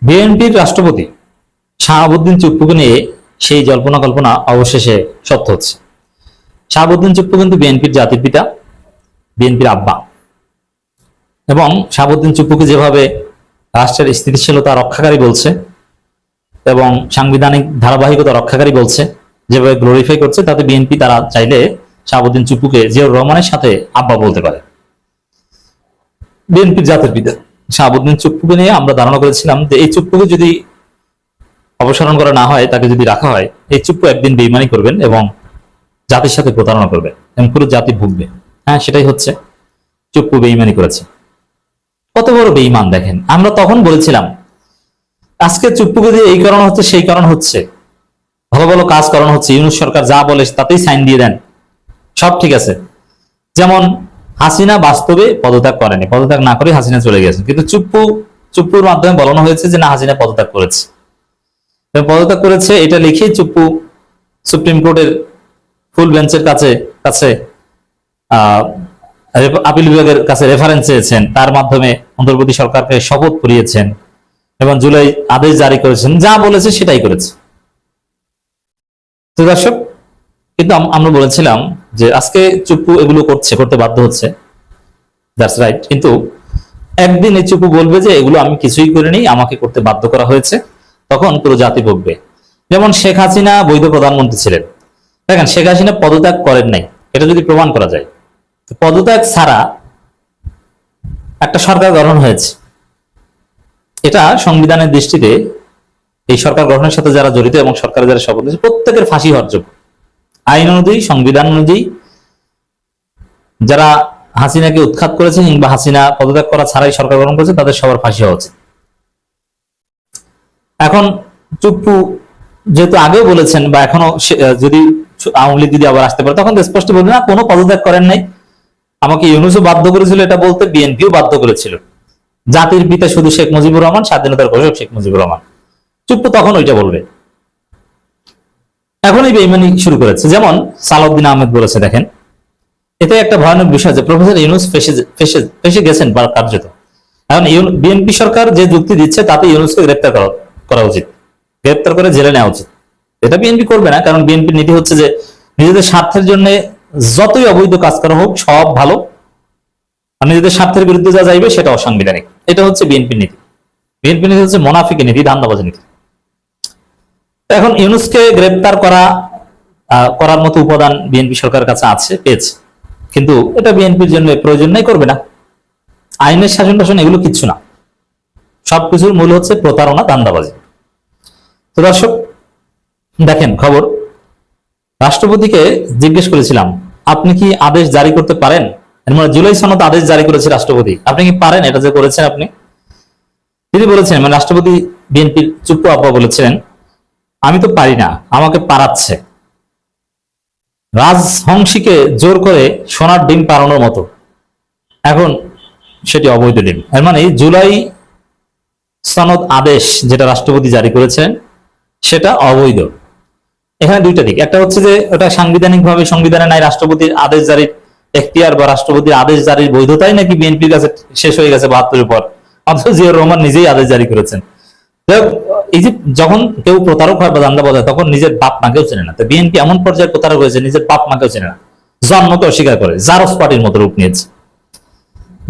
বিএনপির রাষ্ট্রপতি শাহাবুদ্দিন চুপ্পুকে নিয়ে সেই জল্পনা কল্পনা অবশেষে সত্য হচ্ছে। শাহাবুদ্দিন চুপ্পু কিন্তু বিএনপির জাতির পিতা, বিএনপির আব্বা, এবং শাহাবুদ্দিন চুপ্পুকে যেভাবে রাষ্ট্রের স্থিতিশীলতা রক্ষাকারী বলছে এবং সাংবিধানিক ধারাবাহিকতা রক্ষাকারী বলছে, যেভাবে গ্লোরিফাই করছে, তাতে বিএনপি তারা চাইলে শাহাবুদ্দিন চুপ্পুকে জিয়াউর রহমানের সাথে আব্বা বলতে পারে। বিএনপির জাতির পিতা শাহাবুদ্দিন চুপ্পুকে নিয়ে আমরা ধারণা করেছিলাম যে এই চুপ্পুকে যদি অপসারণ করা না হয়, তাকে যদি রাখা হয়, এই চুপ্পু একদিন বেইমানি করবেন এবং জাতির সাথে প্রতারণা করবেন এবং পুরো জাতি ভুগবে। হ্যাঁ, সেটাই হচ্ছে, চুপ্পু বেইমানি করেছে। কত বড় বেইমান দেখেন। আমরা তখন বলেছিলাম আজকে চুপ্পুকে দিয়ে এই কারণ হচ্ছে, সেই কারণ হচ্ছে, ভালো ভালো কাজ করানো হচ্ছে, ইউনূস সরকার যা বলে তাতেই সাইন দিয়ে দেন, সব ঠিক আছে। যেমন হাসিনা বাস্তবে পদত্যাগ করেনি, পদত্যাগ না করে হাসিনা চলে গেছে, কিন্তু চুপ্পুর মাধ্যমে বলানো হয়েছে যে না, হাসিনা পদত্যাগ করেছে। পদত্যাগ করেছে এটা লিখে চুপ্পু সুপ্রিম কোর্টের ফুল বেঞ্চের কাছে আপিল বিভাগের কাছে রেফারেন্স চেয়েছেন, তার মাধ্যমে অন্তর্বর্তী সরকারকে শপথ করিয়েছেন এবং জুলাই আদেশ জারি করেছেন, যা বলেছে সেটাই করেছে। তো দর্শক, কিন্তু আমরা বলেছিলাম যে আজকে চুপ্পু এগুলো করতে বাধ্য হচ্ছে, দ্যাটস রাইট, কিন্তু একদিন এই চুপ্পু বলবে যে এগুলো আমি কিছুই করিনি, আমাকে করতে বাধ্য করা হয়েছে, তখন পুরো জাতি ভুগবে। যেমন শেখ হাসিনা বৈধ প্রধানমন্ত্রী ছিলেন, দেখেন শেখ হাসিনা পদত্যাগ করেন নাই, এটা যদি প্রমাণ করা যায়, পদত্যাগ ছাড়া একটা সরকার গঠন হয়েছে, এটা সংবিধানের দৃষ্টিতে এই সরকার গঠনের সাথে যারা জড়িত এবং সরকারের যারা শপথ নিয়েছে প্রত্যেকের ফাঁসি হওয়ার যোগ্য। আইন অনুযায়ী, সংবিধান অনুযায়ী যারা হাসিনাকে উৎখাত করেছে কিংবা হাসিনা পদত্যাগ করা ছাড়াই সরকার গঠন করেছে, তাদের সবার ফাঁসি হওয়া উচিত। এখন চুপ্পু যেহেতু আগেও বলেছেন, বা এখনো যদি আওয়ামী লীগ যদি আবার আসতে পারে, তখন স্পষ্ট বলবে না কোনো পদত্যাগ করেন নাই, আমাকে ইউনূসও বাধ্য করেছিল এটা বলতে, বিএনপিও বাধ্য করেছিল, জাতির পিতা শুধু শেখ মুজিবুর রহমান, স্বাধীনতার ঘোষক শেখ মুজিবুর রহমান। চুপ্পু তখন ওইটা বলবে। এখনই বেইমানি শুরু করেছে। যেমন সালাউদ্দিন আহমেদ বলেছে, দেখেন এতে একটা ভয়ানক বিষয় যে প্রফেসর ইউনূস ফেসে গেছেন কার্যত। এখন বিএনপি সরকার যে যুক্তি দিচ্ছে তাতে ইউনূসকে গ্রেপ্তার করা উচিত, গ্রেপ্তার করে জেলে নেওয়া উচিত। এটা বিএনপি করবে না, কারণ বিএনপির নীতি হচ্ছে যে নিজেদের স্বার্থের জন্য যতই অবৈধ কাজ করা হোক সব ভালো, আর নিজেদের স্বার্থের বিরুদ্ধে যা যাইবে সেটা অসাংবিধানিক। এটা হচ্ছে বিএনপির নীতি। বিএনপির নীতি হচ্ছে মোনাফিকের নীতি, ধান্দাবাজি নীতি। এখন ইউনূসকে গ্রেপ্তার করার মতো উপাদান বিএনপি সরকারের কাছে আছে, পেয়েছে, কিন্তু এটা বিএনপির জন্য প্রয়োজন নাই, করবে না। আইনের শাসন টাসন এগুলো কিচ্ছু না, সবকিছুর মূল হচ্ছে প্রতারণা, ধান্দাবাজি। তো দর্শক দেখেন খবর, রাষ্ট্রপতিকে জিজ্ঞেস করেছিলাম আপনি কি আদেশ জারি করতে পারেন, মানে জুলাই সনদ আদেশ জারি করেছে রাষ্ট্রপতি, আপনি কি পারেন এটা যে করেছেন আপনি? তিনি বলেছেন, মানে রাষ্ট্রপতি বিএনপির চুপ্পু আব্বা বলেছিলেন আমি তো পারি না, আমাকে পারাচ্ছে, রাজহংসীকে জোর করে সোনার ডিম পাড়ানোর মতো, এখন সেটি অবৈধ ডিম। এর মানে জুলাই সনদ আদেশ যেটা রাষ্ট্রপতি জারি করেছেন সেটা অবৈধ। এখানে দুইটা দিক, একটা হচ্ছে যে ওটা সাংবিধানিক ভাবে সংবিধানে নাই রাষ্ট্রপতির আদেশ জারির এখতিয়ার বা রাষ্ট্রপতির আদেশ জারির বৈধতাই নাকি বিএনপির কাছে শেষ হয়ে গেছে 72-এর পর, অথচ জিয়াউর রহমান নিজেই আদেশ জারি করেছেন। এই যে যখন কেউ প্রতারক হয় বা ধান্দাবাজ হয়, তখন নিজের বাপ মাকেও চেনে না। তো বিএনপি এমন পর্যায়ে প্রতারক হয়েছে, নিজের বাপ মাকেও চেনে না, জন্মকে অস্বীকার করে, জারজ পার্টির মতো রূপ নিয়েছে,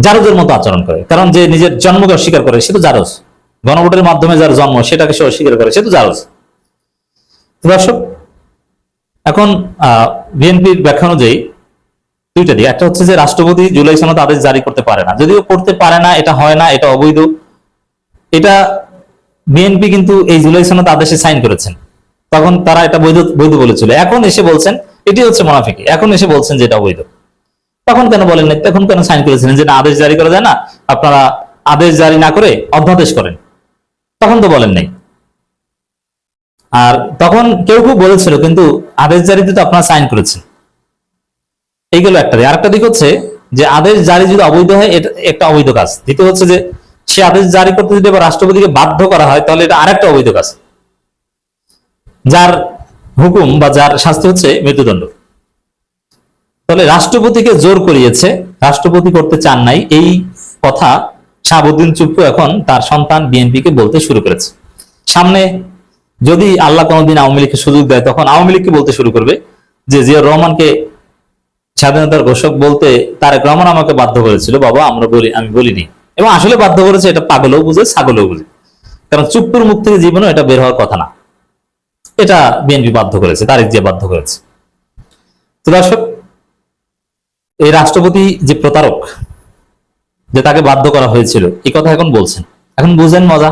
জারজের মতো আচরণ করে। কারণ যে নিজের জন্মকে অস্বীকার করে সে তো জারজ, গণভোটের মাধ্যমে যার জন্ম সেটাকে সে অস্বীকার করে সে তো জারজ। দর্শক, এখন বিএনপির ব্যাখ্যা অনুযায়ী দুইটা দিক, একটা হচ্ছে যে রাষ্ট্রপতি জুলাই সনদ আদেশ জারি করতে পারে না, যদিও করতে পারে না, এটা হয় না, এটা অবৈধ। এটা বিএনপি কিন্তু এই জুলাই সনদ আদেশে সাইন করেছেন, তখন তারা এটা বৈধ বলেছিল, এখন এসে বলছেন এটি হচ্ছে মুনাফিকি, এখন এসে বলছেন যে এটা অবৈধ। তখন কেন বলেন না, তখন কেন সাইন করেছিলেন যে না আদেশ জারি করা যায় না, আপনারা আদেশ জারি না করে অধ্যাদেশ করেন, তখন তো বলেন নাই। আর তখন কেউ বলেছিল কিন্তু আদেশ জারিতে তো আপনারা সাইন করেছেন, এইগুলো একটা দিক। আরেকটা দিক হচ্ছে যে আদেশ জারি যদি অবৈধ হয় এটা একটা অবৈধ কাজ। দ্বিতীয় হচ্ছে যে সে আদেশ জারি করতে যদি রাষ্ট্রপতিকে বাধ্য করা হয় তাহলে এটা আরেকটা অবৈধ কাজ, যার হুকুম বা যার শাস্তি হচ্ছে মৃত্যুদণ্ড। তাহলে রাষ্ট্রপতিকে জোর করিয়েছে, রাষ্ট্রপতি করতে চান নাই, এই কথা শাহাবুদ্দিন চুপ্পু এখন তার সন্তান বিএনপিকে বলতে শুরু করেছে, সামনে যদি আল্লাহ কোনোদিন আওয়ামী লীগকে সুযোগ দেয় তখন আওয়ামী লীগকে বলতে শুরু করবে যে জিয়াউর রহমানকে স্বাধীনতার ঘোষক বলতে তারেক রহমান আমাকে বাধ্য করেছিল, বাবা আমি বলিনি। এবং আসলে বাধ্য করেছে, এটা পাগলও বুঝে ছাগলও বুঝে, কারণ চুপ্পুর মুখ থেকে জীবনে এটা বের হওয়ার কথা না, এটা বিএনপি বাধ্য করেছে, তারেক জিয়া বাধ্য করেছে। তো দর্শক, এই রাষ্ট্রপতি যে প্রতারক, যে তাকে বাধ্য করা হয়েছিল, এই কথা এখন বলছেন, এখন বুঝেন মজা,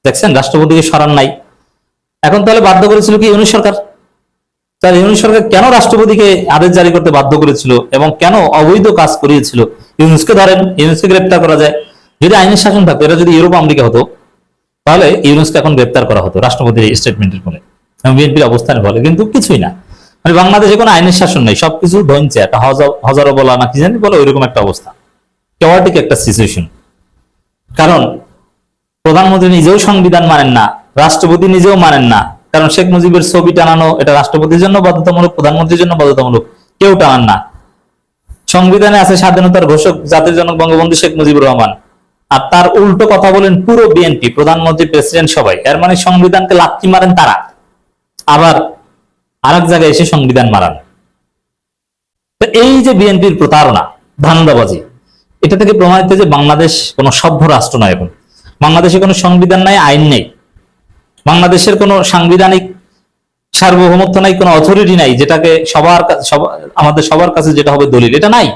দেখছেন রাষ্ট্রপতিকে সরান নাই। এখন তাহলে বাধ্য করেছিল কি ইউনূস সরকার? তাহলে ইউনূস সরকার কেন রাষ্ট্রপতিকে আদেশ জারি করতে বাধ্য করেছিল এবং কেন অবৈধ কাজ করিয়েছিল? ইউনূসকে ধরেন, ইউনূসকে গ্রেপ্তার করা যায়। যদি আইনের শাসন থাকতো, এটা যদি ইউরোপ আমেরিকা হতো, তাহলে ইউনূসকে এখন গ্রেপ্তার করা হতো রাষ্ট্রপতির স্টেটমেন্টের ফলে এবং বিএনপির অবস্থানে বলে, কিন্তু কিছুই না। মানে বাংলাদেশে কোনো আইনের শাসন নেই, সবকিছু ধনছে, একটা হজারো বলা না কি জানি বলে, ওইরকম একটা অবস্থা, কেওয়াটিক একটা সিচুয়েশন। কারণ প্রধানমন্ত্রী নিজেও সংবিধান মানেন না, রাষ্ট্রপতি নিজেও মানেন না, কারণ শেখ মুজিবের ছবি টানানো এটা রাষ্ট্রপতির জন্য বাধ্যতামূলক, প্রধানমন্ত্রীর জন্য বাধ্যতামূলক, কেউ টানান না। সংবিধানে আছে স্বাধীনতার ঘোষক জাতির জনক বঙ্গবন্ধু শেখ মুজিবুর রহমান, আর তার উল্টো কথা বলেন পুরো বিএনপি, প্রধানমন্ত্রী, প্রেসিডেন্ট সবাই। এর মানে সংবিধানকে লাথি মারেন তারা, আবার আরেক জায়গায় এসে সংবিধান মারান। তো এই যে বিএনপির প্রতারণা, ধান্দাবাজি, এটা থেকে প্রমাণিত যে বাংলাদেশ কোনো সভ্য রাষ্ট্র নয়। এখন বাংলাদেশে কোনো সংবিধান নাই, আইন নেই, বাংলাদেশের কোনো সাংবিধানিক সার্বভৌমত্ব নাই, কোনো অথরিটি নাই যেটাকে আমাদের সবার কাছে যেটা হবে দলিল, এটা নাই।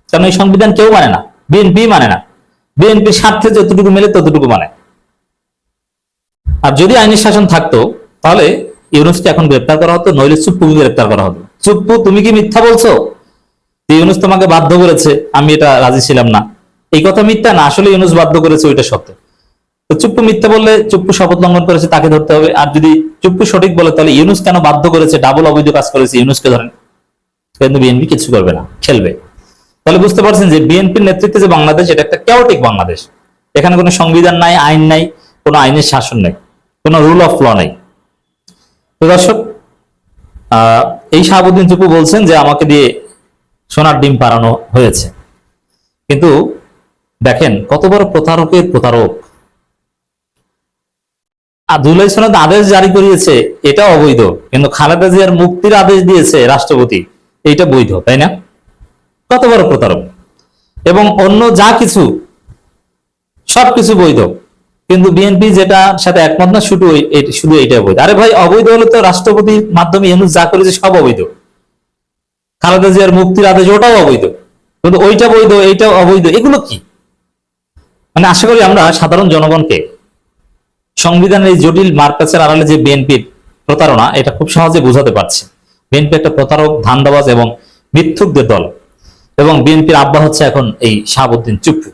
কারণ এই সংবিধান কেউ মানে না, বিএনপি মানে না, বিএনপির স্বার্থে যতটুকু মেলে ততটুকু মানে। আর যদি আইনের শাসন থাকতো তাহলে ইউনূসকে এখন গ্রেপ্তার করা হতো, নইলে চুপ্পুকে গ্রেপ্তার করা হতো। চুপ্পু, তুমি কি মিথ্যা বলছো? ইউনূস তোমাকে বাধ্য করেছে, আমি এটা রাজি ছিলাম না, এই কথা মিথ্যা না, আসলে ইউনূস বাধ্য করেছে, ওইটা সত্য। তো চুপ্পু মিথ্যা বললে, চুপ্পু শপথ লঙ্ঘন করেছে, তাকে ধরতে হবে। আর যদি চুপ্পু সঠিক বলে, তাহলে ইউনূস কেন বাধ্য করেছে, ডাবল অবৈধ কাজ করেছে, ইউনূসকে ধরেন। কিন্তু বিএনপি কিছু করবে না, খেলবে। তাহলে বুঝতে পারছেন যে বিএনপির নেতৃত্বে যে বাংলাদেশ, এটা একটা কেওয়াটিক বাংলাদেশ। এখানে কোনো সংবিধান নাই, আইন নাই, কোনো আইনের শাসন নেই, কোনো রুল অফ ল নেই। তো দর্শক, এই শাহাবুদ্দিন চুপ্পু বলছেন যে আমাকে দিয়ে সোনার ডিম পাড়ানো হয়েছে, কিন্তু দেখেন কত বড় প্রতারকের প্রতারক। জুলাই সনদ আদেশ জারি করিয়েছে, এটা অবৈধ, কিন্তু খালেদা জিয়ার মুক্তির আদেশ দিয়েছে রাষ্ট্রপতি, এইটা বৈধ, তাই না? কত বড় প্রতারক। এবং অন্য যা কিছু সবকিছু বৈধ, কিন্তু বিএনপি যেটা সাথে একমত না, শুধু এইটা বৈধ। আরে ভাই, অবৈধ হলে তো রাষ্ট্রপতির মাধ্যমে ইউনূস যা করেছে সব অবৈধ। খালেদা জিয়ার মুক্তির আদেশ, ওটাও অবৈধ, কিন্তু ওইটা বৈধ, এইটাও অবৈধ। এগুলো কি? মানে আশা করি আমরা সাধারণ জনগণকে সংবিধানের এই জটিল মারপ্যাচের আড়ালে যে বিএনপির প্রতারণা, এটা খুব সহজে বোঝাতে পারছে। বিএনপি একটা প্রতারক, ধান্দাবাজ এবং মিথ্যুকদের দল, এবং বিএনপির আব্বা হচ্ছে এখন এই শাহাবুদ্দিন চুপ্পু।